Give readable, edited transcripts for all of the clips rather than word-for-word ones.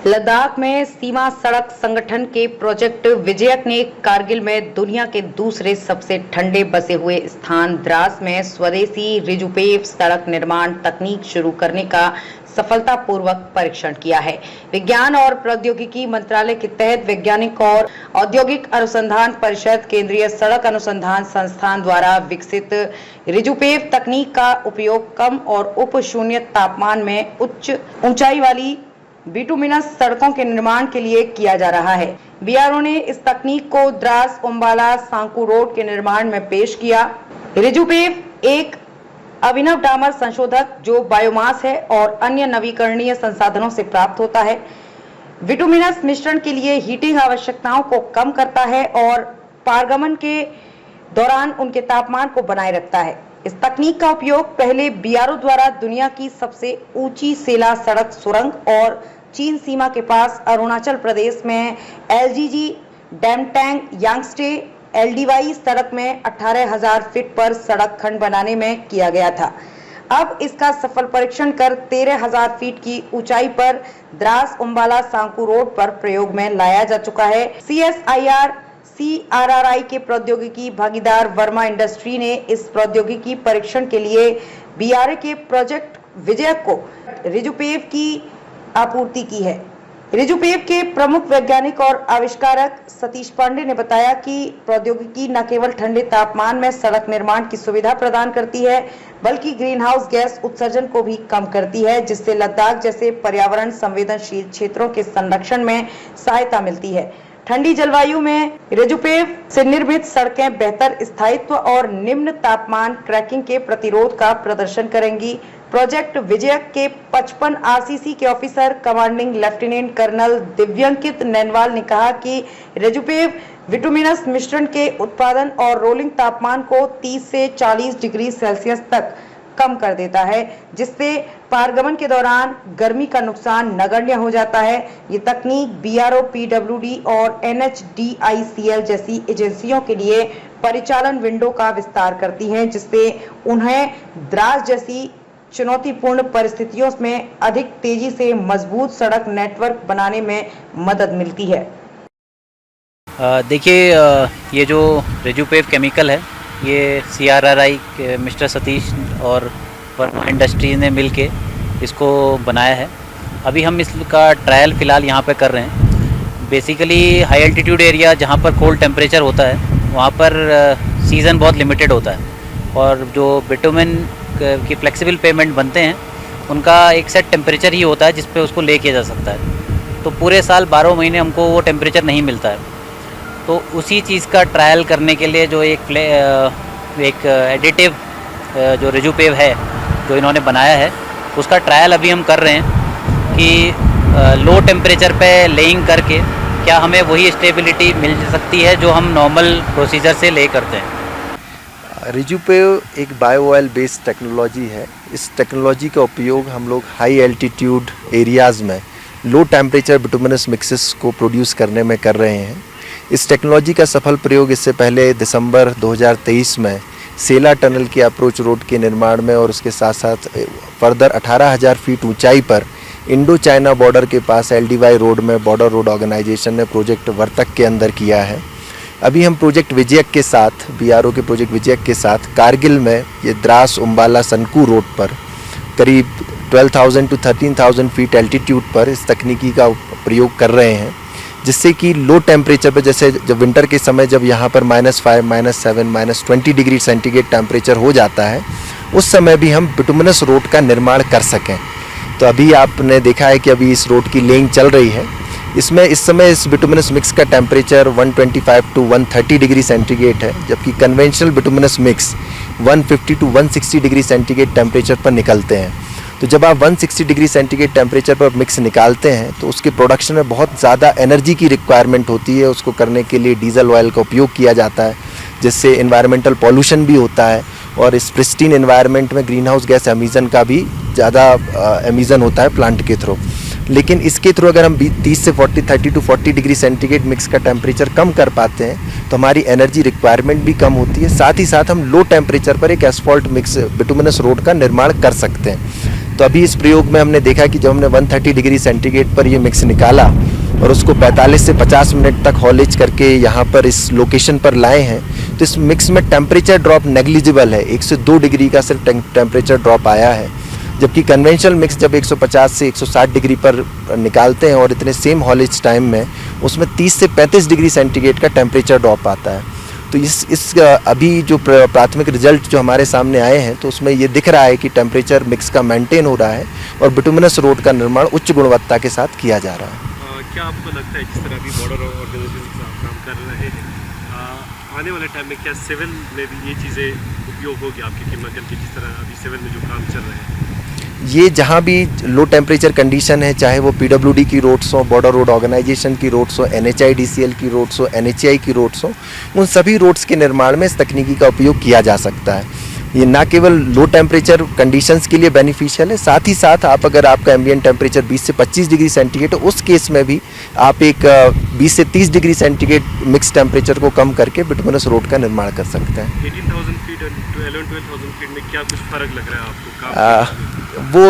लद्दाख में सीमा सड़क संगठन के प्रोजेक्ट विजयक ने कारगिल में दुनिया के दूसरे सबसे ठंडे बसे हुए स्थान द्रास में स्वदेशी रिजुपेव सड़क निर्माण तकनीक शुरू करने का सफलतापूर्वक परीक्षण किया है। विज्ञान और प्रौद्योगिकी मंत्रालय के तहत वैज्ञानिक और औद्योगिक अनुसंधान परिषद, केंद्रीय सड़क अनुसंधान संस्थान द्वारा विकसित रिजुपेव तकनीक का उपयोग कम और उप शून्य तापमान में उच्च ऊंचाई वाली बिटुमिनस सड़कों के निर्माण के लिए किया जा रहा है। बीआरओ ने इस तकनीक को द्रास उम्बाला सांकू रोड के निर्माण में पेश किया। रिजुपेव एक अभिनव डामर संशोधक जो बायोमास है और अन्य नवीकरणीय संसाधनों से प्राप्त होता है, बिटुमिनस मिश्रण के लिए हीटिंग आवश्यकताओं को कम करता है और पारगमन के दौरान उनके तापमान को बनाए रखता है। इस तकनीक का उपयोग पहले बीआरओ द्वारा दुनिया की सबसे ऊंची सेला सड़क सुरंग और चीन सीमा के पास अरुणाचल प्रदेश में एलजीजी डैमटैंग यांगस्टे एलडीवाई सड़क में 18,000 फीट पर सड़क खंड बनाने में किया गया था। अब इसका सफल परीक्षण कर 13,000 फीट की ऊंचाई पर द्रास उम्बाला सांकू रोड पर प्रयोग में लाया जा चुका है। सीएसआईआर सीआरआरआई के प्रौद्योगिकी भागीदार वर्मा इंडस्ट्री ने इस प्रौद्योगिकी परीक्षण के लिए बीआरए के प्रोजेक्ट विजयक को रिजुपेव की आपूर्ति की है। रिजुपेव के प्रमुख वैज्ञानिक और आविष्कारक सतीश पांडे ने बताया कि प्रौद्योगिकी न केवल ठंडे तापमान में सड़क निर्माण की सुविधा प्रदान करती है, बल्कि ग्रीन हाउस गैस उत्सर्जन को भी कम करती है, जिससे लद्दाख जैसे पर्यावरण संवेदनशील क्षेत्रों के संरक्षण में सहायता मिलती है। ठंडी जलवायु में रिजुपेव से निर्मित सड़कें बेहतर स्थायित्व और निम्न तापमान क्रैकिंग के प्रतिरोध का प्रदर्शन करेंगी। प्रोजेक्ट विजयक के 55 आरसीसी के officer commanding lieutenant colonel Divyankit Nainwal ने कहा कि रिजुपेव बिटुमिनस मिश्रण के उत्पादन और रोलिंग तापमान को 30 से 40 डिग्री सेल्सियस तक कम कर देता है, जिससे पारगमन के दौरान गर्मी का नुकसान नगण्य हो जाता है। ये तकनीक बीआरओ, पीडब्ल्यूडी और एनएचडीआईसीएल जैसी एजेंसियों के लिए परिचालन विंडो का विस्तार करती है, जिससे उन्हें द्रास जैसी चुनौतीपूर्ण परिस्थितियों में अधिक तेजी से मजबूत सड़क नेटवर्क बनाने में मदद मिलती है। देखिए, ये जो रिजुपेव केमिकल है, ये सीआरआरआई के मिस्टर सतीश और वर्मा इंडस्ट्री ने मिलके इसको बनाया है। अभी हम इसका ट्रायल फ़िलहाल यहाँ पे कर रहे हैं। बेसिकली हाई एल्टीट्यूड एरिया जहाँ पर कोल्ड टेम्परेचर होता है, वहाँ पर सीज़न बहुत लिमिटेड होता है और जो बिटुमेन की फ्लेक्सिबल पेमेंट बनते हैं उनका एक सेट टेम्परेचर ही होता है जिस पे उसको ले किया जा सकता है। तो पूरे साल 12 महीने हमको वो टेम्परेचर नहीं मिलता है। तो उसी चीज़ का ट्रायल करने के लिए जो एक एडिटिव जो रिजुपेव है जो इन्होंने बनाया है, उसका ट्रायल अभी हम कर रहे हैं कि लो टेम्परेचर पे लेइंग करके क्या हमें वही स्टेबिलिटी मिल सकती है जो हम नॉर्मल प्रोसीजर से ले करते हैं। रिजुपेव एक बायो ऑयल बेस्ड टेक्नोलॉजी है। इस टेक्नोलॉजी का उपयोग हम लोग हाई एल्टीट्यूड एरियाज़ में लो टेम्परेचर बिटुमिनस मिक्सेस को प्रोड्यूस करने में कर रहे हैं। इस टेक्नोलॉजी का सफल प्रयोग इससे पहले दिसंबर 2023 में सेला टनल की अप्रोच रोड के निर्माण में और उसके साथ साथ फर्दर 18,000 फीट ऊंचाई पर इंडो चाइना बॉर्डर के पास एलडीवाई रोड में बॉर्डर रोड ऑर्गेनाइजेशन ने प्रोजेक्ट वर्तक के अंदर किया है। अभी हम प्रोजेक्ट विजयक के साथ, बीआरओ के प्रोजेक्ट विजयक के साथ कारगिल में ये द्रास उम्बाला सनकू रोड पर करीब 12,000 to 13,000 फीट एल्टीट्यूड पर इस तकनीकी का प्रयोग कर रहे हैं, जिससे कि लो टेम्परेचर पर, जैसे जब विंटर के समय जब यहाँ पर -5, -7, -20 डिग्री सेंटीग्रेड टेम्परेचर हो जाता है, उस समय भी हम बिटुमिनस रोड का निर्माण कर सकें। तो अभी आपने देखा है कि अभी इस रोड की लेइंग चल रही है। इसमें इस समय इस बिटुमिनस मिक्स का टेम्परेचर 125 to 130 डिग्री सेंटीग्रेड है, जबकि conventional bituminous mix 150 to 160 degree centigrade temperature पर निकलते हैं। तो जब आप 160 डिग्री सेंटीग्रेड टेम्परेचर पर मिक्स निकालते हैं तो उसके प्रोडक्शन में बहुत ज़्यादा एनर्जी की रिक्वायरमेंट होती है। उसको करने के लिए डीजल ऑयल का उपयोग किया जाता है, जिससे इन्वायरमेंटल पॉल्यूशन भी होता है और इस प्रिस्टीन इन्वायरमेंट में ग्रीन हाउस गैस एमिशन का भी ज़्यादा एमिशन होता है प्लांट के थ्रू। लेकिन इसके थ्रू अगर हम 30 से 30 to 40 डिग्री सेंटीग्रेड मिक्स का टेम्परेचर कम कर पाते हैं तो हमारी एनर्जी रिक्वायरमेंट भी कम होती है। साथ ही साथ हम लो टेम्परेचर पर एक एस्फॉल्ट मिक्स बिटुमिनस रोड का निर्माण कर सकते हैं। तो अभी इस प्रयोग में हमने देखा कि जब हमने 130 डिग्री सेंटीग्रेड पर ये मिक्स निकाला और उसको 45 से 50 मिनट तक हॉलेज करके यहाँ पर इस लोकेशन पर लाए हैं, तो इस मिक्स में टेम्परेचर ड्रॉप नेग्लिजिबल है। 1 से 2 डिग्री का सिर्फ टेम्परेचर ड्रॉप आया है, जबकि कन्वेंशनल मिक्स जब 150 से 160 डिग्री पर निकालते हैं और इतने सेम हॉलेज टाइम में उसमें 30 से 35 डिग्री सेंटीग्रेड का टेम्परेचर ड्रॉप आता है। तो इस अभी जो प्राथमिक रिजल्ट जो हमारे सामने आए हैं, तो उसमें ये दिख रहा है कि टेम्परेचर मिक्स का मेंटेन हो रहा है और बिटुमिनस रोड का निर्माण उच्च गुणवत्ता के साथ किया जा रहा है। क्या आपको लगता है जिस तरह अभी बॉर्डर ऑर्गेनाइजेशन के साथ काम कर रहे हैं, आने वाले टाइम में क्या सिविल में भी ये चीज़ें उपयोग होगी आपके केमिकल की, जिस तरह अभी सिविल में जो काम चल रहे हैं? ये जहाँ भी लो टेम्परेचर कंडीशन है, चाहे वो PWD की रोड्स हो, बॉर्डर रोड ऑर्गेनाइजेशन की रोड्स हो, NHIDCL की रोड्स हो, NHAI की रोड्स हो, उन सभी रोड्स के निर्माण में इस तकनीकी का उपयोग किया जा सकता है। ये ना केवल लो टेम्परेचर कंडीशंस के लिए बेनिफिशियल है, साथ ही साथ आप अगर आपका एम्बिएंट टेम्परेचर 20 से 25 डिग्री सेंटीग्रेड है, उस केस में भी आप एक 20 से 30 डिग्री सेंटीग्रेड मिक्स टेम्परेचर को कम करके बिटुमिनस रोड का निर्माण कर सकते हैं। 18,000 फीट और 11-12,000 फीट में क्या कुछ फ़र्क लग रहा है आपको? वो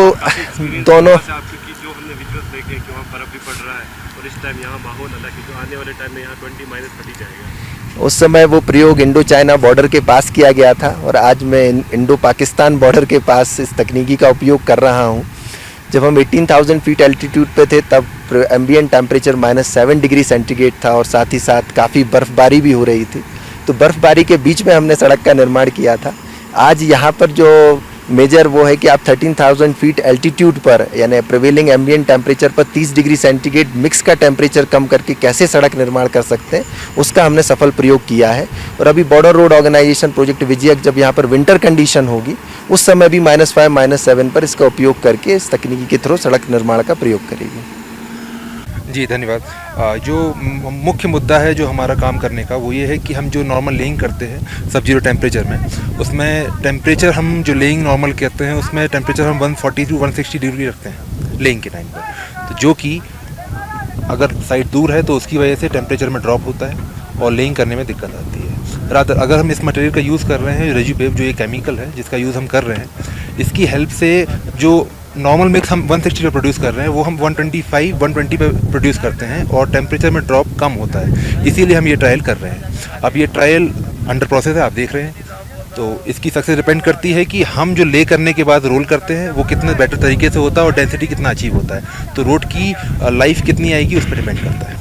दोनों क्योंकि जो हमने विजुअल्स देखे कि वहाँ बर्फ़ भी पड़ रहा है और इस टाइम यहाँ माहौल अलग है, जो आने वाले टाइम में यहाँ 20-30 जाएगा। उस समय वो प्रयोग इंडो चाइना बॉर्डर के पास किया गया था और आज मैं इंडो पाकिस्तान बॉर्डर के पास इस तकनीकी का उपयोग कर रहा हूँ। जब हम 18,000 फीट एल्टीट्यूड पे थे तब एम्बिएंट टेम्परेचर -7 डिग्री सेंटीग्रेड था और साथ ही साथ काफ़ी बर्फ़बारी भी हो रही थी। तो बर्फ़बारी के बीच में हमने सड़क का निर्माण किया था। आज यहाँ पर जो मेजर वो है कि आप 13,000 फीट एल्टीट्यूड पर यानी प्रिवेलिंग एम्बिएंट टेम्परेचर पर 30 डिग्री सेंटीग्रेड मिक्स का टेम्परेचर कम करके कैसे सड़क निर्माण कर सकते हैं, उसका हमने सफल प्रयोग किया है। और अभी बॉर्डर रोड ऑर्गेनाइजेशन प्रोजेक्ट विजयक जब यहाँ पर विंटर कंडीशन होगी, उस समय भी -5 -7 पर इसका उपयोग करके इस तकनीकी के थ्रू सड़क निर्माण का प्रयोग करेगी। जी धन्यवाद। जो मुख्य मुद्दा है जो हमारा काम करने का, वो ये है कि हम जो नॉर्मल लेइंग करते हैं सब जीरो टेम्परेचर में, उसमें टेम्परेचर हम जो लेइंग नॉर्मल करते हैं उसमें टेम्परेचर हम 140 से 160 डिग्री रखते हैं लेइंग के टाइम पर। तो जो कि अगर साइड दूर है तो उसकी वजह से टेम्परेचर में ड्रॉप होता है और लेइंग करने में दिक्कत आती है। रादर अगर हम इस मटेरियल का यूज़ कर रहे हैं रेजुपेव, जो ये केमिकल है जिसका यूज़ हम कर रहे हैं, इसकी हेल्प से जो नॉर्मल मिक्स हम 160 पे प्रोड्यूस कर रहे हैं वो हम 120 पे प्रोड्यूस करते हैं और टेम्परेचर में ड्रॉप कम होता है। इसीलिए हम ये ट्रायल कर रहे हैं। अब ये ट्रायल अंडर प्रोसेस है, आप देख रहे हैं। तो इसकी सक्सेस डिपेंड करती है कि हम जो ले करने के बाद रोल करते हैं वो कितने बेटर तरीके से होता है और डेंसिटी कितना अचीव होता है। तो रोड की लाइफ कितनी आएगी उस पर डिपेंड करता है।